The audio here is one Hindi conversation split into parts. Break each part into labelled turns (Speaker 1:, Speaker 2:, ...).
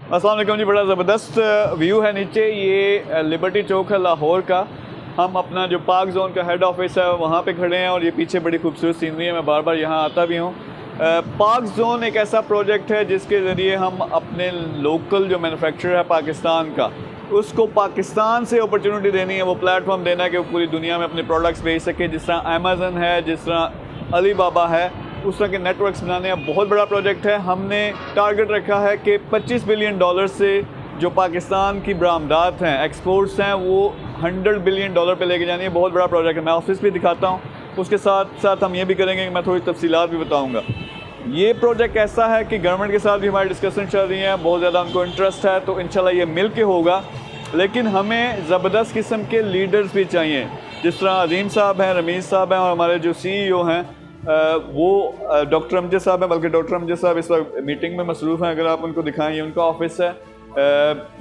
Speaker 1: अस्सलाम वालेकुम जी। बड़ा ज़बरदस्त व्यू है नीचे, ये लिबर्टी चौक है लाहौर का। हम अपना जो पार्क जोन का हेड ऑफिस है वहाँ पे खड़े हैं और ये पीछे बड़ी खूबसूरत सीनरी है, मैं बार बार यहाँ आता भी हूँ। पार्क जोन एक ऐसा प्रोजेक्ट है जिसके ज़रिए हम अपने लोकल जो मैन्युफैक्चरर है पाकिस्तान का, उसको पाकिस्तान से अपॉर्चुनिटी देनी है, वो प्लेटफॉर्म देना है कि वो पूरी दुनिया में अपने प्रोडक्ट्स बेच सके। जिस तरह अमेज़न है, जिस तरह अली बाबा है, उस तरह के नेटवर्क्स बनाने का बहुत बड़ा प्रोजेक्ट है। हमने टारगेट रखा है कि $25 बिलियन से जो पाकिस्तान की बरामदात हैं, एक्सपोर्ट्स हैं, वो $100 बिलियन पे लेके जानी है। बहुत बड़ा प्रोजेक्ट है। मैं ऑफिस भी दिखाता हूँ, उसके साथ साथ हम ये भी करेंगे कि मैं थोड़ी तफसीलात भी बताऊँगा। ये प्रोजेक्ट ऐसा है कि गवर्नमेंट के साथ भी हमारी डिस्कशन चल रही है, बहुत ज़्यादा उनको इंटरेस्ट है, तो इंशाल्लाह ये मिल के होगा। लेकिन हमें ज़बरदस्त किस्म के लीडर्स भी चाहिए, जिस तरह अजीम साहब हैं, रमीज़ साहब हैं, और हमारे जो CEO हैं वो डॉक्टर अमजद साहब हैं। बल्कि डॉक्टर अमजद साहब इस वक्त मीटिंग में मसरूफ़ हैं, अगर आप उनको दिखाएं, ये उनका ऑफिस है।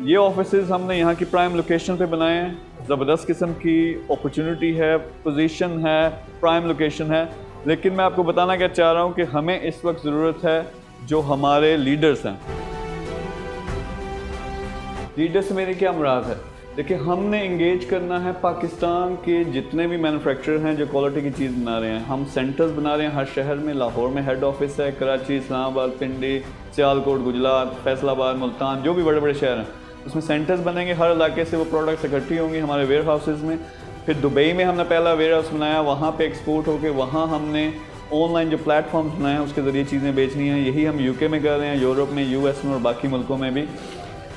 Speaker 1: ये ऑफिस हमने यहाँ की प्राइम लोकेशन पे बनाए हैं। ज़बरदस्त किस्म की अपॉर्चुनिटी है, पोजीशन है, प्राइम लोकेशन है। लेकिन मैं आपको बताना क्या चाह रहा हूँ कि हमें इस वक्त ज़रूरत है जो हमारे लीडर्स हैं। लीडर्स मेरी क्या मुराद है? देखिए, हमने इंगेज करना है पाकिस्तान के जितने भी मैन्युफैक्चरर हैं जो क्वालिटी की चीज़ बना रहे हैं। हम सेंटर्स बना रहे हैं हर शहर में। लाहौर में हेड ऑफिस है, कराची, इस्लामाबाद, पिंडी, सियालकोट, गुजरात, फैसलाबाद, मुल्तान, जो भी बड़े बड़े शहर हैं उसमें सेंटर्स बनेंगे। हर इलाके से वो प्रोडक्ट्स इकट्ठी होंगी हमारे वेयर हाउसेज़ में। फिर दुबई में हमने पहला वेयर हाउस बनाया, वहाँ पर एक्सपोर्ट होकर वहाँ हमने ऑनलाइन जो प्लेटफॉर्म्स बनाए हैं उसके ज़रिए चीज़ें बेचनी हैं। यही हम UK में कर रहे हैं, यूरोप में, US में और बाकी मुल्कों में भी।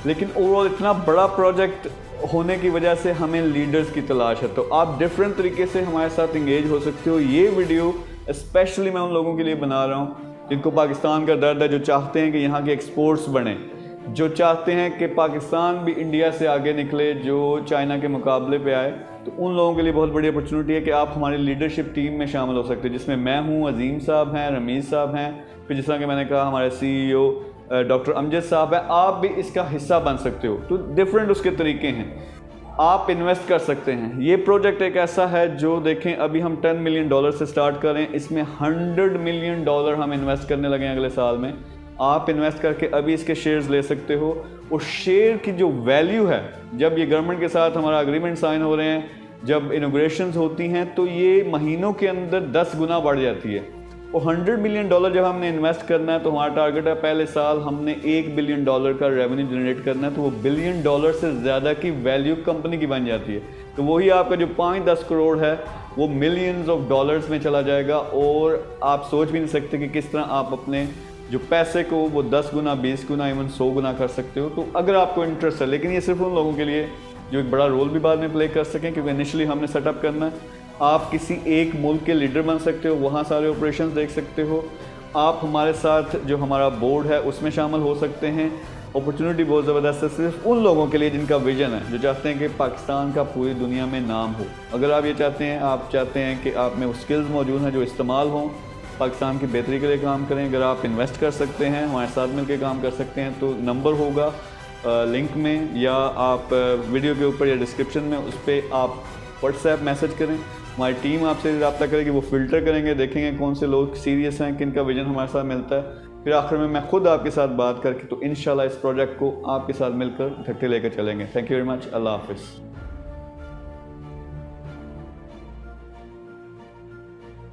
Speaker 1: लेकिन ओवरऑल इतना बड़ा प्रोजेक्ट होने की वजह से हमें लीडर्स की तलाश है, तो आप डिफरेंट तरीके से हमारे साथ इंगेज हो सकते हो। ये वीडियो स्पेशली मैं उन लोगों के लिए बना रहा हूँ जिनको पाकिस्तान का दर्द है, जो चाहते हैं कि यहाँ के एक्सपोर्ट्स बढ़ें, जो चाहते हैं कि पाकिस्तान भी इंडिया से आगे निकले, जो चाइना के मुकाबले पे आए। तो उन लोगों के लिए बहुत बड़ी अपॉर्चुनिटी है कि आप हमारी लीडरशिप टीम में शामिल हो सकते हैं, जिसमें मैं हूँ, अजीम साहब हैं, रमीज़ साहब हैं, फिर जिस तरह कि मैंने कहा हमारे CEO डॉक्टर अमजद साहब है। आप भी इसका हिस्सा बन सकते हो। तो डिफरेंट उसके तरीके हैं, आप इन्वेस्ट कर सकते हैं। ये प्रोजेक्ट एक ऐसा है जो देखें, अभी हम $10 मिलियन से स्टार्ट करें, इसमें $100 मिलियन हम इन्वेस्ट करने लगे हैं अगले साल में। आप इन्वेस्ट करके अभी इसके शेयर्स ले सकते हो। और शेयर की जो वैल्यू है, जब ये गवर्नमेंट के साथ हमारा अग्रीमेंट साइन हो रहे हैं, जब इनॉग्रेशंस होती हैं, तो ये महीनों के अंदर 10 गुना बढ़ जाती है। और $100 मिलियन जब हमने इन्वेस्ट करना है, तो हमारा टारगेट है पहले साल हमने $1 बिलियन का रेवेन्यू जनरेट करना है। तो वो $1 बिलियन से ज़्यादा की वैल्यू कंपनी की बन जाती है। तो वही आपका जो 5-10 करोड़ है वो मिलियंस ऑफ डॉलर्स में चला जाएगा। और आप सोच भी नहीं सकते कि किस तरह आप अपने जो पैसे को वो 10 गुना, 20 गुना, इवन 100 गुना कर सकते हो। तो अगर आपको इंटरेस्ट है, लेकिन ये सिर्फ उन लोगों के लिए जो एक बड़ा रोल भी बाद में प्ले कर सकें, क्योंकि इनिशियली हमने सेटअप करना है। आप किसी एक मुल्क के लीडर बन सकते हो, वहाँ सारे ऑपरेशंस देख सकते हो। आप हमारे साथ जो हमारा बोर्ड है उसमें शामिल हो सकते हैं। अपॉर्चुनिटी बहुत ज़बरदस्त है सिर्फ उन लोगों के लिए जिनका विजन है, जो चाहते हैं कि पाकिस्तान का पूरी दुनिया में नाम हो। अगर आप ये चाहते हैं, आप चाहते हैं कि आप में वो स्किल्स मौजूद हैं जो इस्तेमाल हों, पाकिस्तान की बेहतरी के लिए काम करें, अगर आप इन्वेस्ट कर सकते हैं, हमारे साथ मिलकर काम कर सकते हैं, तो नंबर होगा लिंक में, या आप वीडियो के ऊपर या डिस्क्रिप्शन में, उस पर आप व्हाट्सएप मैसेज करें। हमारी टीम आपसे रब्ता करेगी, वो फ़िल्टर करेंगे, देखेंगे कौन से लोग सीरियस हैं, किन का विजन हमारे साथ मिलता है। फिर आखिर में मैं खुद आपके साथ बात करके तो इंशाल्लाह इस प्रोजेक्ट को आपके साथ मिलकर इकट्ठे लेकर चलेंगे। Thank you very much. अल्लाह हाफ़िज़।